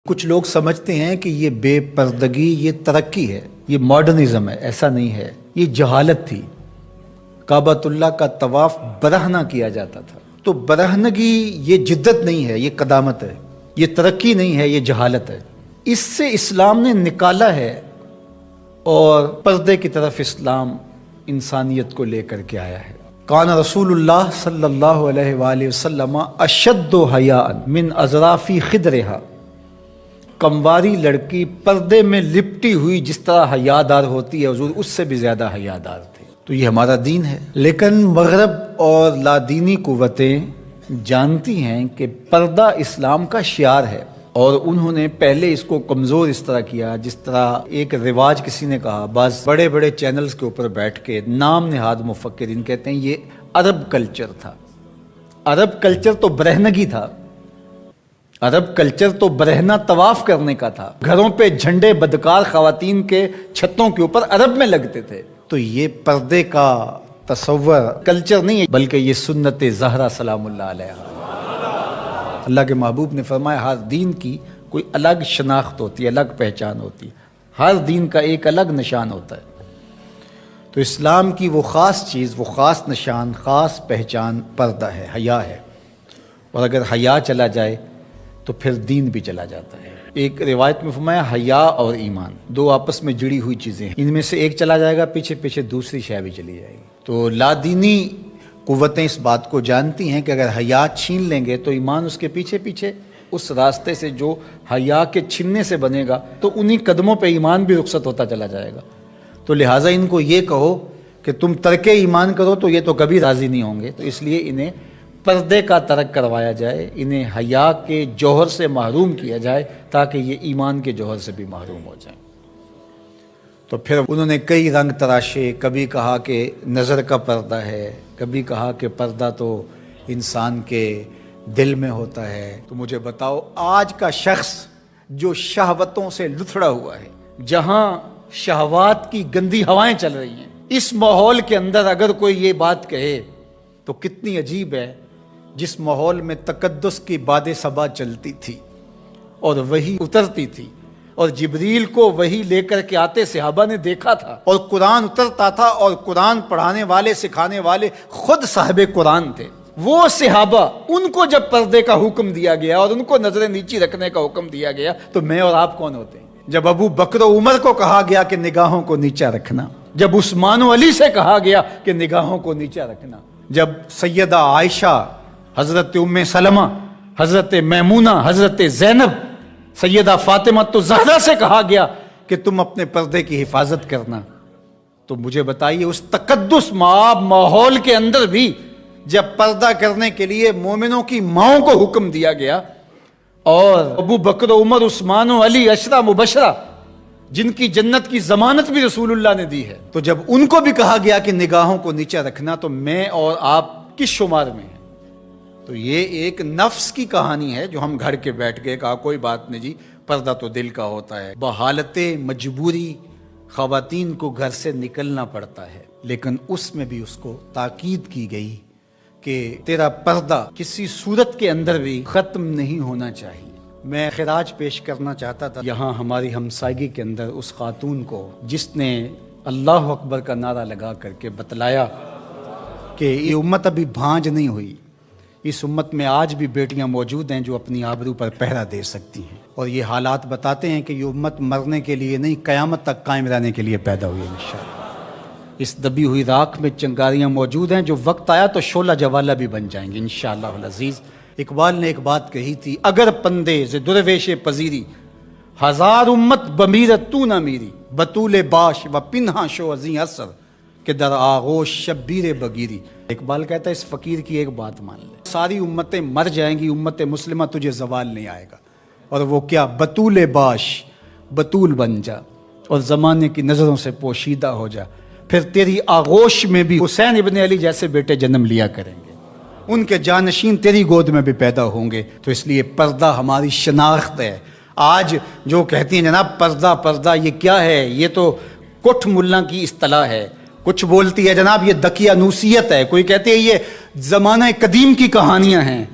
کچھ لوگ سمجھتے ہیں کہ یہ بے پردگی یہ ترقی ہے، یہ ماڈرنزم ہے۔ ایسا نہیں ہے، یہ جہالت تھی۔ کعبۃ اللہ کا طواف برہنہ کیا جاتا تھا، تو برہنگی یہ جدت نہیں ہے، یہ قدامت ہے، یہ ترقی نہیں ہے، یہ جہالت ہے۔ اس سے اسلام نے نکالا ہے اور پردے کی طرف اسلام انسانیت کو لے کر کے آیا ہے۔ کان رسول اللہ صلی اللہ علیہ وآلہ وسلم اشد حیاء من اظراف خدرہا، کمواری لڑکی پردے میں لپٹی ہوئی جس طرح حیادار ہوتی ہے، حضور اس سے بھی زیادہ حیادار تھے۔ تو یہ ہمارا دین ہے، لیکن مغرب اور لادینی قوتیں جانتی ہیں کہ پردہ اسلام کا شعار ہے، اور انہوں نے پہلے اس کو کمزور اس طرح کیا جس طرح ایک رواج کسی نے کہا، بعض بڑے بڑے چینلز کے اوپر بیٹھ کے نام نہاد مفکرین کہتے ہیں یہ عرب کلچر تھا۔ عرب کلچر تو برہنگی تھا، عرب کلچر تو برہنہ طواف کرنے کا تھا، گھروں پہ جھنڈے بدکار خواتین کے چھتوں کے اوپر عرب میں لگتے تھے۔ تو یہ پردے کا تصور کلچر نہیں ہے، بلکہ یہ سنت زہرا سلام اللہ علیہا۔ اللہ کے محبوب نے فرمایا ہر دین کی کوئی الگ شناخت ہوتی ہے، الگ پہچان ہوتی ہے، ہر دین کا ایک الگ نشان ہوتا ہے۔ تو اسلام کی وہ خاص چیز، وہ خاص نشان، خاص پہچان پردہ ہے، حیا ہے، اور اگر حیا چلا جائے تو پھر دین بھی چلا جاتا ہے۔ ایک روایت میں فرمایا حیا اور ایمان دو آپس میں جڑی ہوئی چیزیں ہیں، ان میں سے ایک چلا جائے گا پیچھے پیچھے دوسری شے بھی چلی جائے گی۔ تو لادینی قوتیں اس بات کو جانتی ہیں کہ اگر حیا چھین لیں گے تو ایمان اس کے پیچھے پیچھے اس راستے سے جو حیا کے چھننے سے بنے گا، تو انہی قدموں پہ ایمان بھی رخصت ہوتا چلا جائے گا۔ تو لہٰذا ان کو یہ کہو کہ تم ترک ایمان کرو تو یہ تو کبھی راضی نہیں ہوں گے، تو اس لیے انہیں پردے کا ترک کروایا جائے، انہیں حیا کے جوہر سے محروم کیا جائے تاکہ یہ ایمان کے جوہر سے بھی محروم ہو جائیں۔ تو پھر انہوں نے کئی رنگ تراشے، کبھی کہا کہ نظر کا پردہ ہے، کبھی کہا کہ پردہ تو انسان کے دل میں ہوتا ہے۔ تو مجھے بتاؤ آج کا شخص جو شہوتوں سے لتھڑا ہوا ہے، جہاں شہوات کی گندی ہوائیں چل رہی ہیں، اس ماحول کے اندر اگر کوئی یہ بات کہے تو کتنی عجیب ہے، جس ماحول میں تقدس کی باد صبا چلتی تھی اور وہی اترتی تھی، اور جبریل کو وہی لے کر کے آتے صحابہ نے دیکھا تھا، اور قرآن اترتا تھا، اور قرآن پڑھانے والے سکھانے والے خود صاحب قرآن تھے۔ وہ صحابہ، ان کو جب پردے کا حکم دیا گیا اور ان کو نظریں نیچی رکھنے کا حکم دیا گیا، تو میں اور آپ کون ہوتے ہیں؟ جب ابو بکر و عمر کو کہا گیا کہ نگاہوں کو نیچا رکھنا، جب عثمان و علی سے کہا گیا کہ نگاہوں کو نیچا رکھنا، جب سیدہ عائشہ، حضرت ام سلمہ، حضرت میمونہ، حضرت زینب، سیدہ فاطمہ تو زہرا سے کہا گیا کہ تم اپنے پردے کی حفاظت کرنا، تو مجھے بتائیے اس تقدس مآب ماحول کے اندر بھی جب پردہ کرنے کے لیے مومنوں کی ماؤں کو حکم دیا گیا، اور ابو بکر عمر عثمان و علی عشرہ مبشرہ جن کی جنت کی ضمانت بھی رسول اللہ نے دی ہے، تو جب ان کو بھی کہا گیا کہ نگاہوں کو نیچا رکھنا، تو میں اور آپ کس شمار میں ہیں؟ تو یہ ایک نفس کی کہانی ہے جو ہم گھڑ کے بیٹھ گئے، کہا کوئی بات نہیں جی، پردہ تو دل کا ہوتا ہے۔ بحالت مجبوری خواتین کو گھر سے نکلنا پڑتا ہے، لیکن اس میں بھی اس کو تاکید کی گئی کہ تیرا پردہ کسی صورت کے اندر بھی ختم نہیں ہونا چاہیے۔ میں خراج پیش کرنا چاہتا تھا یہاں ہماری ہمسائیگی کے اندر اس خاتون کو جس نے اللہ اکبر کا نعرہ لگا کر کے بتلایا کہ یہ امت ابھی بھانج نہیں ہوئی، اس امت میں آج بھی بیٹیاں موجود ہیں جو اپنی آبرو پر پہرا دے سکتی ہیں، اور یہ حالات بتاتے ہیں کہ یہ امت مرنے کے لیے نہیں، قیامت تک قائم رہنے کے لیے پیدا ہوئی ہے انشاءاللہ۔ اس دبی ہوئی راکھ میں چنگاریاں موجود ہیں، جو وقت آیا تو شعلہ جوالہ بھی بن جائیں گے انشاءاللہ العزیز۔ اقبال نے ایک بات کہی تھی، اگر پندے ز درویش پذیری، ہزار امت بمیرت تو نہ میری، بطول باش و پنہا شو ازیں اثر کہ در آغوش شبیر بگیری۔ اقبال کہتا ہے اس فقیر کی ایک بات مان لے، ساری امتیں مر جائیں گی، امت مسلمہ تجھے زوال نہیں آئے گا، اور وہ کیا؟ بطول باش، بطول بن جا اور زمانے کی نظروں سے پوشیدہ ہو جا، پھر تیری آغوش میں بھی حسین ابن علی جیسے بیٹے جنم لیا کریں گے، ان کے جانشین تیری گود میں بھی پیدا ہوں گے۔ تو اس لیے پردہ ہماری شناخت ہے۔ آج جو کہتی ہیں جناب پردہ پردہ، یہ کیا ہے؟ یہ تو کٹھ ملا کی اصطلاح ہے، کچھ بولتی ہے جناب یہ دقیانوسیت ہے، کوئی کہتے ہیں یہ زمانہ قدیم کی کہانیاں ہیں۔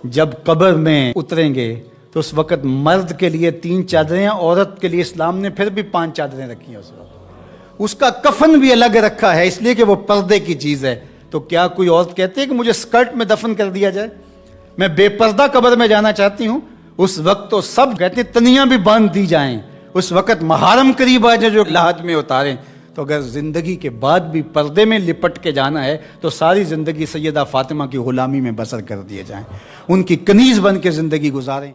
جب قبر میں اتریں گے تو تو اس وقت مرد کے لیے 3 چادریں، عورت کے لیے اسلام نے پھر بھی 5 چادریں رکھی ہیں اس وقت. اس کا کفن بھی الگ رکھا ہے اس لیے کہ وہ پردے کی چیز ہے. تو کیا کوئی عورت کہتی ہے کہ مجھے اسکرٹ میں دفن کر دیا جائے، میں بے پردہ قبر میں جانا چاہتی ہوں؟ اس وقت تو سب کہتے ہیں تنیاں بھی باندھ دی جائیں، اس وقت محارم قریب آ جائیں جو لاحد میں اتاریں. تو اگر زندگی کے بعد بھی پردے میں لپٹ کے جانا ہے تو ساری زندگی سیدہ فاطمہ کی غلامی میں بسر کر دیے جائیں، ان کی کنیز بن کے زندگی گزاریں.